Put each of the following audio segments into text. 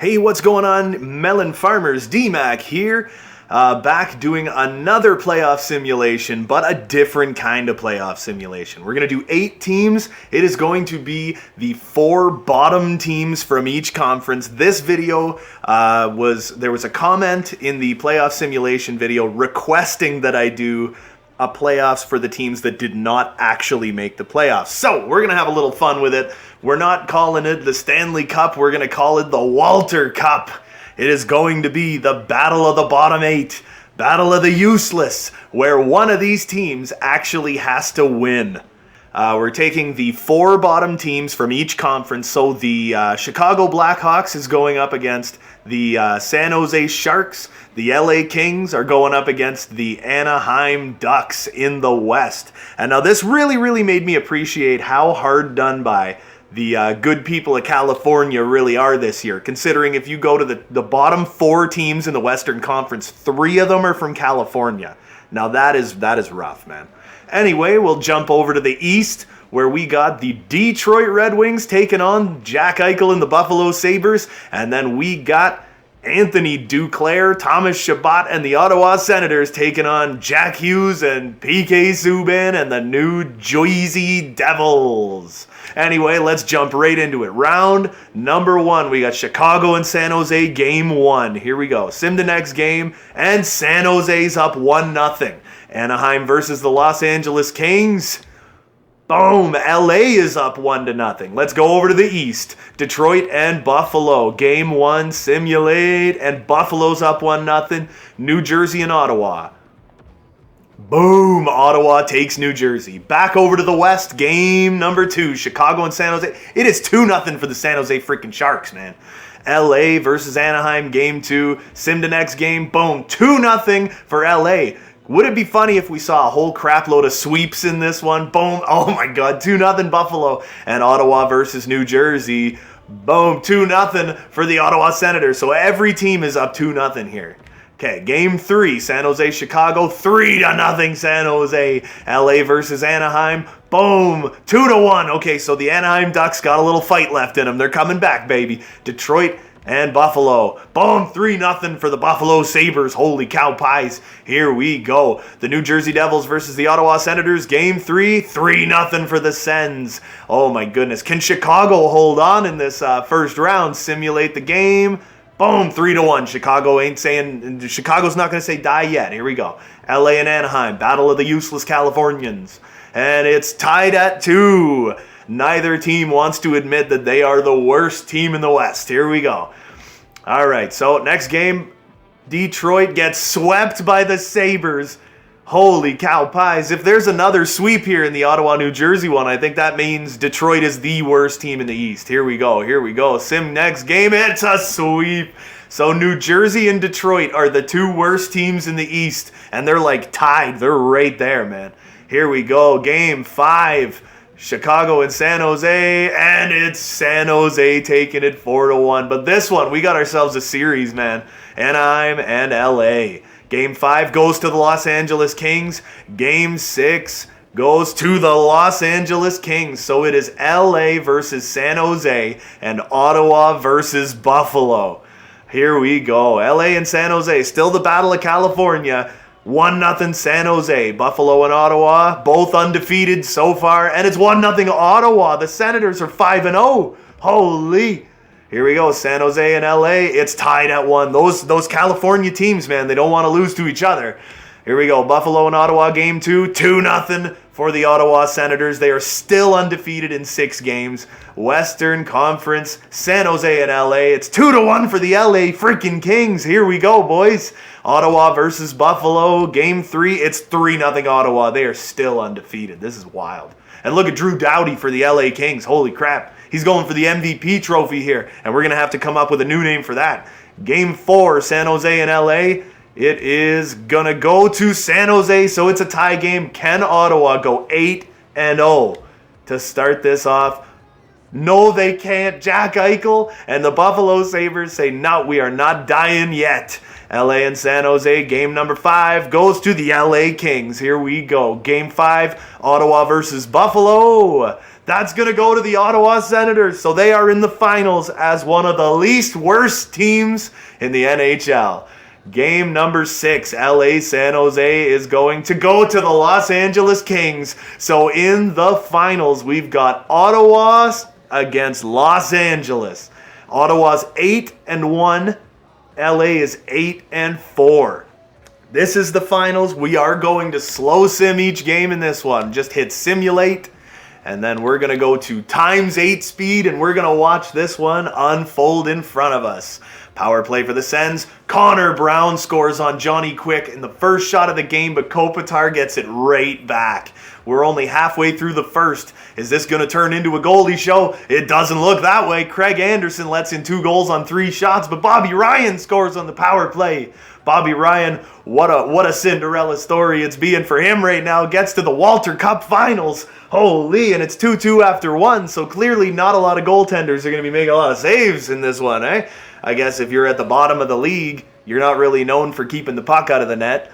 Hey, what's going on, melon farmers? D-Mac here, back doing another playoff simulation, but a different kind of playoff simulation. We're going to do 8 teams. It is going to be the 4 bottom teams from each conference. This video there was a comment in the playoff simulation video requesting that I do a playoffs for the teams that did not actually make the playoffs. So we're going to have a little fun with it. We're not calling it the Stanley Cup. We're going to call it the Walter Cup. It is going to be the battle of the bottom 8, battle of the useless, where one of these teams actually has to win. We're taking the 4 bottom teams from each conference. So the Chicago Blackhawks is going up against the San Jose Sharks. The LA Kings are going up against the Anaheim Ducks in the West. And now this really made me appreciate how hard done by the good people of California really are this year. Considering if you go to the bottom 4 teams in the Western Conference, 3 of them are from California. Now that is rough, man. Anyway, we'll jump over to the East, where we got the Detroit Red Wings taking on Jack Eichel and the Buffalo Sabres. And then we got Anthony Duclair, Thomas Chabot, and the Ottawa Senators taking on Jack Hughes and PK Subban and the New Jersey Devils. Anyway, let's jump right into it. Round number 1, we got Chicago and San Jose, game 1. Here we go. Sim the next game, and San Jose's up 1-0. Anaheim versus the Los Angeles Kings. Boom, LA is up 1-0. Let's go over to the East. Detroit and Buffalo. Game 1, simulate, and Buffalo's up 1-0. New Jersey and Ottawa. Boom, Ottawa takes New Jersey. Back over to the West, game number 2, Chicago and San Jose. It is 2-0 for the San Jose freaking Sharks, man. LA versus Anaheim, game 2. Sim to next game, boom, 2-0 for LA. Would it be funny if we saw a whole crap load of sweeps in this one? Boom. Oh my God. 2-0 Buffalo. And Ottawa versus New Jersey. Boom. 2-0 for the Ottawa Senators. So every team is up 2-0 here. Okay, game 3, San Jose, Chicago, 3-0 San Jose. LA versus Anaheim, boom, 2-1. Okay, so the Anaheim Ducks got a little fight left in them. They're coming back, baby. Detroit and Buffalo. Boom, 3-0 for the Buffalo Sabres. Holy cow pies. Here we go. The New Jersey Devils versus the Ottawa Senators. Game 3, 3-0 for the Sens. Oh my goodness. Can Chicago hold on in this first round? Simulate the game. Boom, 3-1. Chicago's not going to say die yet. Here we go. LA and Anaheim. Battle of the useless Californians. And it's tied at 2. Neither team wants to admit that they are the worst team in the West. Here we go. All right, so next game, Detroit gets swept by the Sabres. Holy cow pies. If there's another sweep here in the Ottawa-New Jersey one, I think that means Detroit is the worst team in the East. Here we go. Sim next game, it's a sweep. So New Jersey and Detroit are the 2 worst teams in the East, and they're like tied. They're right there, man. Here we go, game 5. Chicago and San Jose, and it's San Jose taking it 4-1. But this one, we got ourselves a series, man. Anaheim and LA. Game 5 goes to the Los Angeles Kings. Game 6 goes to the Los Angeles Kings. So it is LA versus San Jose and Ottawa versus Buffalo. Here we go. LA and San Jose, still the Battle of California. 1-0 San Jose. Buffalo and Ottawa, both undefeated so far. And it's 1-0 Ottawa. The Senators are 5-0. Holy. Here we go. San Jose and LA. It's tied at 1. Those California teams, man, they don't want to lose to each other. Here we go. Buffalo and Ottawa, game 2. 2-0 for the Ottawa Senators. They are still undefeated in 6 games. Western Conference, San Jose and LA. It's 2-1 for the LA freaking Kings. Here we go, boys. Ottawa versus Buffalo, game 3. It's 3-0 Ottawa. They are still undefeated. This is wild. And look at Drew Doughty for the LA Kings. Holy crap. He's going for the MVP trophy here. And we're going to have to come up with a new name for that. Game 4, San Jose and LA. It is going to go to San Jose, so it's a tie game. Can Ottawa go 8-0 to start this off? No, they can't. Jack Eichel and the Buffalo Sabres say, no, we are not dying yet. LA and San Jose, game number 5 goes to the LA Kings. Here we go. Game 5, Ottawa versus Buffalo. That's going to go to the Ottawa Senators. So they are in the finals as one of the least worst teams in the NHL. Game number 6, LA San Jose is going to go to the Los Angeles Kings. So in the finals, we've got Ottawa against Los Angeles. Ottawa's 8-1. LA is 8-4. This is the finals. We are going to slow sim each game in this one. Just hit simulate. And then we're going to go to ×8 speed, and we're going to watch this one unfold in front of us. Power play for the Sens. Connor Brown scores on Johnny Quick in the first shot of the game, but Kopitar gets it right back. We're only halfway through the first. Is this going to turn into a goalie show? It doesn't look that way. Craig Anderson lets in 2 goals on 3 shots, but Bobby Ryan scores on the power play. Bobby Ryan, what a Cinderella story it's being for him right now. Gets to the Walter Cup Finals. Holy, and it's 2-2 after 1, so clearly not a lot of goaltenders are going to be making a lot of saves in this one, eh? I guess if you're at the bottom of the league, you're not really known for keeping the puck out of the net.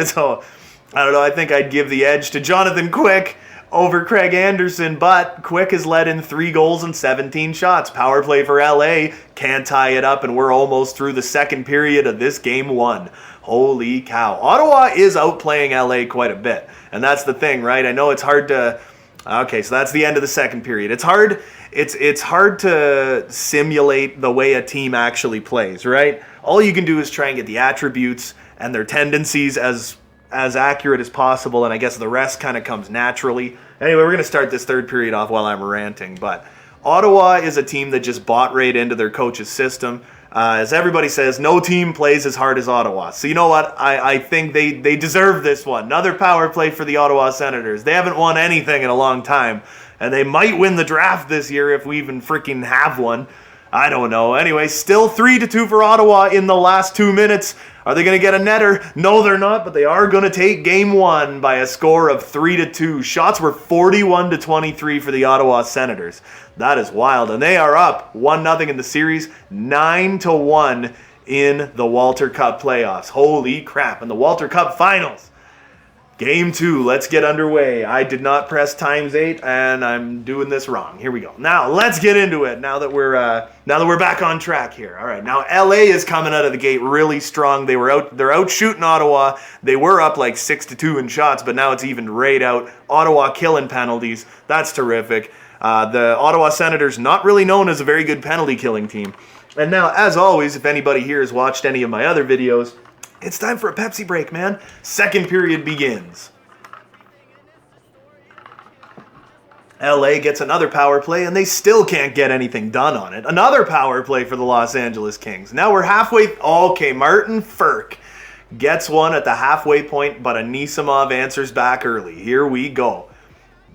So, I don't know, I think I'd give the edge to Jonathan Quick over Craig Anderson, but Quick has let in 3 goals and 17 shots. Power play for LA, can't tie it up, and we're almost through the second period of this game 1. Holy cow. Ottawa is outplaying LA quite a bit, and that's the thing, right? I know it's hard to... Okay, so that's the end of the second period. It's hard to simulate the way a team actually plays, right? All you can do is try and get the attributes and their tendencies as accurate as possible, and I guess the rest kind of comes naturally. Anyway, we're going to start this third period off while I'm ranting, but Ottawa is a team that just bought right into their coach's system. As everybody says, no team plays as hard as Ottawa. So you know what? I think they deserve this one. Another power play for the Ottawa Senators. They haven't won anything in a long time, and they might win the draft this year if we even freaking have one. I don't know. Anyway, still 3-2 for Ottawa in the last 2 minutes. Are they going to get a netter? No, they're not, but they are going to take game 1 by a score of 3-2. Shots were 41-23 for the Ottawa Senators. That is wild, and they are up 1-0 in the series, 9-1 in the Walter Cup playoffs. Holy crap, in the Walter Cup finals. Game 2, let's get underway. I did not press ×8, and I'm doing this wrong. Here we go. Now, let's get into it. Now that we're back on track here. All right, now LA is coming out of the gate really strong. They're out shooting Ottawa. They were up like 6-2 in shots, but now it's even right out. Ottawa killing penalties. That's terrific. The Ottawa Senators, not really known as a very good penalty killing team. And now, as always, if anybody here has watched any of my other videos, it's time for a Pepsi break, man. Second period begins. LA gets another power play, and they still can't get anything done on it. Another power play for the Los Angeles Kings. Now we're halfway... Okay, Martin Ferk gets one at the halfway point, but Anisimov answers back early. Here we go.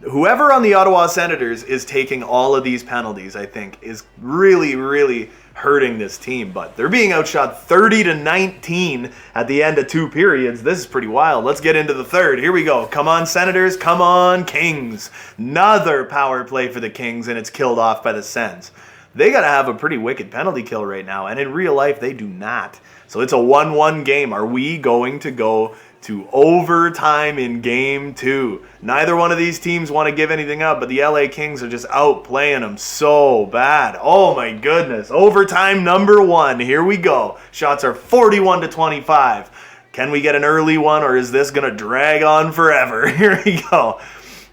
Whoever on the Ottawa Senators is taking all of these penalties, I think, is really, really hurting this team. But they're being outshot 30-19 at the end of 2 periods. This is pretty wild. Let's get into the third. Here we go. Come on, Senators. Come on, Kings. Another power play for the Kings, and it's killed off by the Sens. They got to have a pretty wicked penalty kill right now, and in real life, they do not. So it's a 1-1 game. Are we going to go to overtime in game 2? Neither one of these teams want to give anything up, but the LA Kings are just outplaying them so bad. Oh my goodness. Overtime number 1. Here we go. Shots are 41-25. Can we get an early one, or is this going to drag on forever? Here we go.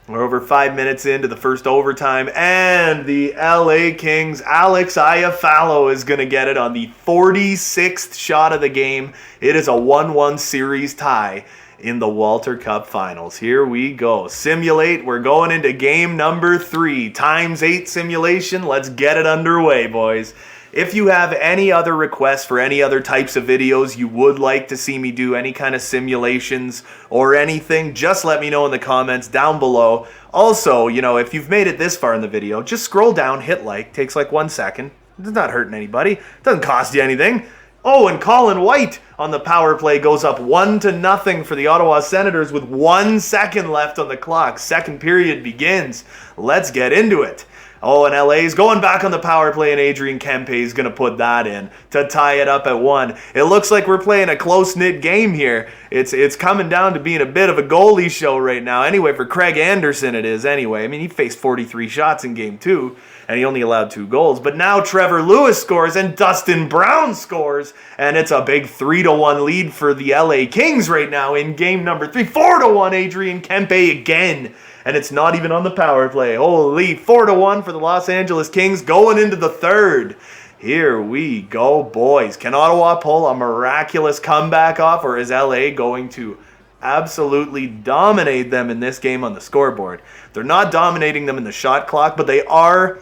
We're over 5 minutes into the first overtime, and the LA Kings, Alex Iafallo, is going to get it on the 46th shot of the game. It is a 1-1 series tie in the Walter Cup Finals. Here we go. Simulate. We're going into game number 3. ×8 simulation. Let's get it underway, boys. If you have any other requests for any other types of videos you would like to see me do, any kind of simulations or anything, just let me know in the comments down below. Also, you know, if you've made it this far in the video, just scroll down, hit like. Takes like 1 second. It's not hurting anybody. Doesn't cost you anything. Oh, and Colin White on the power play goes up 1-0 for the Ottawa Senators with 1 second left on the clock. Second period begins. Let's get into it. Oh, and LA's going back on the power play, and Adrian Kempe is going to put that in to tie it up at 1. It looks like we're playing a close-knit game here. It's coming down to being a bit of a goalie show right now. Anyway, for Craig Anderson it is anyway. I mean, he faced 43 shots in Game 2, and he only allowed 2 goals. But now Trevor Lewis scores, and Dustin Brown scores, and it's a big 3-1 lead for the LA Kings right now in Game number 3. 4-1, Adrian Kempe again. And it's not even on the power play. Holy, 4-1 for the Los Angeles Kings going into the 3rd. Here we go, boys. Can Ottawa pull a miraculous comeback off, or is LA going to absolutely dominate them in this game on the scoreboard? They're not dominating them in the shot clock, but they are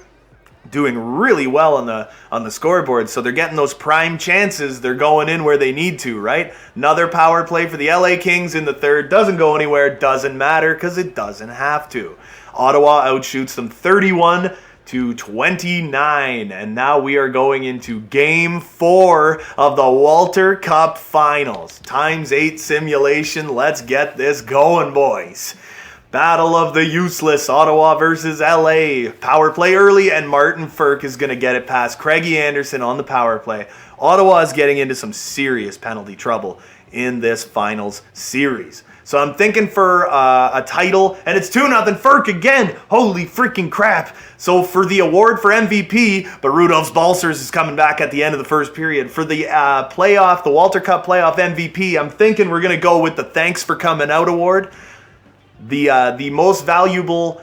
doing really well on the scoreboard, so they're getting those prime chances. They're going in where they need to, right? Another power play for the LA Kings in the 3rd. Doesn't go anywhere. Doesn't matter because it doesn't have to. Ottawa outshoots them 31-29, and now we are going into Game 4 of the Walter Cup Finals. ×8 simulation. Let's get this going, boys. Battle of the useless, Ottawa versus LA. Power play early, and Martin Ferk is going to get it past Craigie Anderson on the power play. Ottawa is getting into some serious penalty trouble in this finals series. So I'm thinking for a title, and it's 2-0 Ferk again. Holy freaking crap. So for the award for MVP, but Rudolph Balcers is coming back at the end of the first period. For the the Walter Cup playoff MVP, I'm thinking we're going to go with the Thanks for Coming Out award. The most valuable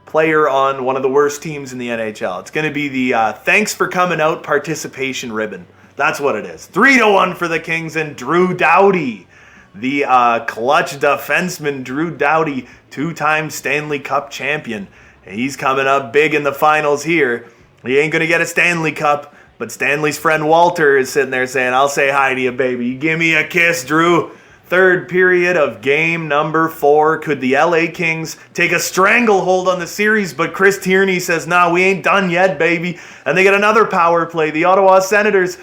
player on one of the worst teams in the NHL. It's going to be the Thanks for Coming Out participation ribbon. That's what it is. 3-1 for the Kings, and Drew Doughty, the clutch defenseman Drew Doughty, 2-time Stanley Cup champion. And he's coming up big in the finals here. He ain't going to get a Stanley Cup, but Stanley's friend Walter is sitting there saying, "I'll say hi to you, baby. Give me a kiss, Drew." 3rd period of Game number 4. Could the LA Kings take a stranglehold on the series? But Chris Tierney says, "Nah, we ain't done yet, baby." And they get another power play. The Ottawa Senators,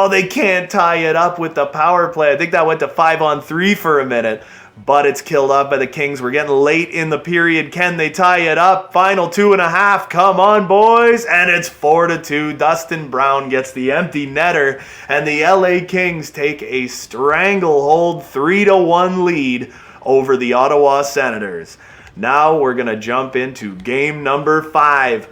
they can't tie it up with the power play. I think that went to 5-on-3 for a minute, but it's killed off by the Kings. We're getting late in the period. Can they tie it up? Final 2.5. Come on, boys. And it's 4-2. Dustin Brown gets the empty netter, and the LA Kings take a stranglehold 3-1 lead over the Ottawa Senators. Now we're going to jump into Game number 5,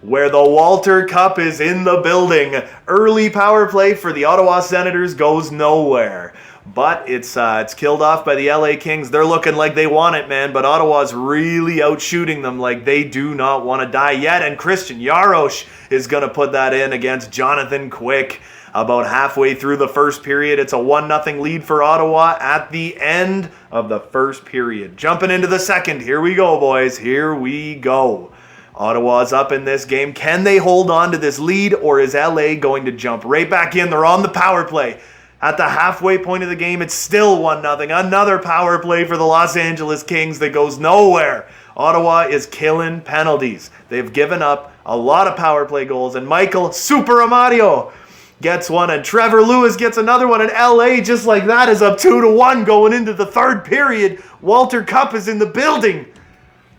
where the Walter Cup is in the building. Early power play for the Ottawa Senators goes nowhere. But it's killed off by the LA Kings. They're looking like they want it, man. But Ottawa's really outshooting them like they do not want to die yet. And Christian Jaros is going to put that in against Jonathan Quick. About halfway through the first period, it's a 1-0 lead for Ottawa at the end of the first period. Jumping into the second. Here we go, boys. Here we go. Ottawa's up in this game. Can they hold on to this lead, or is LA going to jump right back in? They're on the power play. At the halfway point of the game, it's still 1-0. Another power play for the Los Angeles Kings that goes nowhere. Ottawa is killing penalties. They've given up a lot of power play goals, and Michael Super Amadio gets one, and Trevor Lewis gets another one, and LA, just like that, is up 2-1 going into the 3rd period. Walter Cup is in the building.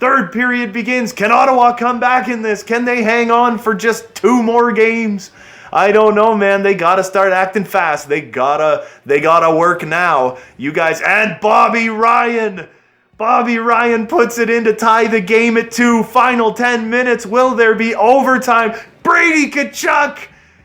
3rd period begins. Can Ottawa come back in this? Can they hang on for just 2 more games? I don't know, man. They gotta start acting fast. They gotta work now. You guys, and Bobby Ryan puts it in to tie the game at 2. Final 10 minutes. Will there be overtime? Brady Tkachuk,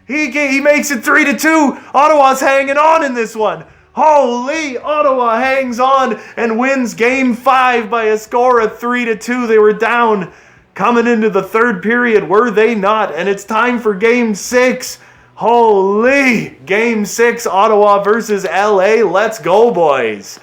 he makes it 3-2. Ottawa's hanging on in this one. Holy, Ottawa hangs on and wins Game 5 by a score of 3-2. They were down coming into the 3rd period, were they not? And it's time for Game 6. Holy! Game 6, Ottawa versus LA. Let's go, boys.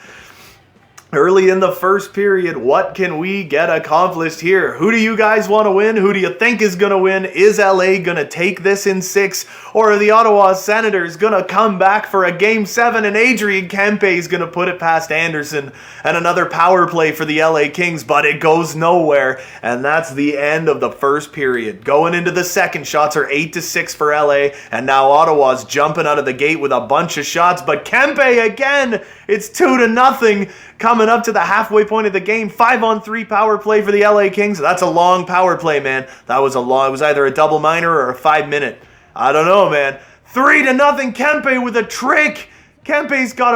Early in the first period, what can we get accomplished here? Who do you guys want to win? Who do you think is going to win? Is LA going to take this in 6? Or are the Ottawa Senators going to come back for a Game 7 and Adrian Kempe is going to put it past Anderson and another power play for the LA Kings, but it goes nowhere. And that's the end of the first period. Going into the second, shots are 8-6 for LA, and now Ottawa's jumping out of the gate with a bunch of shots, but Kempe again, it's 2-0. coming up to the halfway point of the game. 5-on-3 power play for the LA Kings. That's a long power play, man. It was either a double minor or a 5-minute. I don't know, man. 3-0, Kempe with a trick. Kempe's got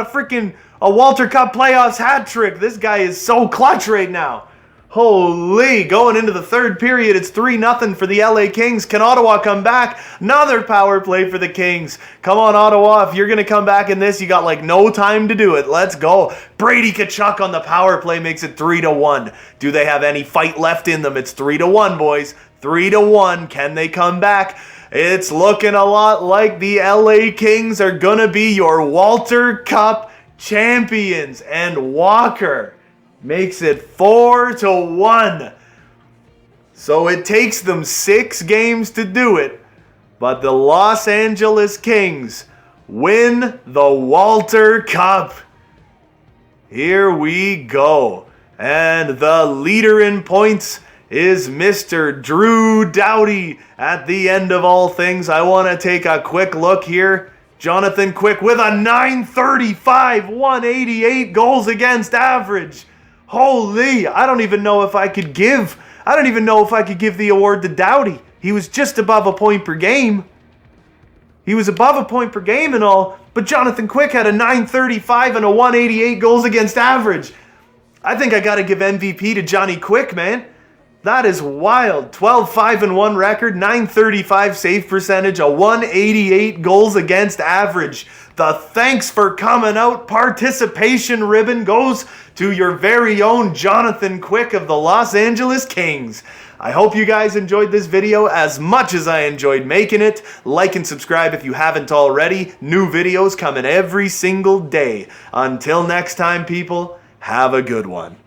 a Walter Cup playoffs hat trick. This guy is so clutch right now. Holy, going into the third period, it's 3-0 for the LA Kings. Can Ottawa come back? Another power play for the Kings. Come on, Ottawa, if you're going to come back in this, you got like no time to do it. Let's go. Brady Tkachuk on the power play makes it 3-1. Do they have any fight left in them? It's 3-1, boys. 3-1. Can they come back? It's looking a lot like the LA Kings are going to be your Walter Cup champions. And Walker makes it 4-1. So it takes them 6 games to do it. But the Los Angeles Kings win the Walter Cup. Here we go. And the leader in points is Mr. Drew Doughty. At the end of all things, I want to take a quick look here. Jonathan Quick with a .935, 188 goals against average. Holy, I don't even know if I could give the award to Doughty. He was just above a point per game. He was above a point per game and all, but Jonathan Quick had a .935 and a 188 goals against average. I think I got to give MVP to Johnny Quick, man. That is wild. 12-5-1 record, .935 save percentage, a 188 goals against average. The thanks for coming out participation ribbon goes to your very own Jonathan Quick of the Los Angeles Kings. I hope you guys enjoyed this video as much as I enjoyed making it. Like and subscribe if you haven't already. New videos coming every single day. Until next time, people, have a good one.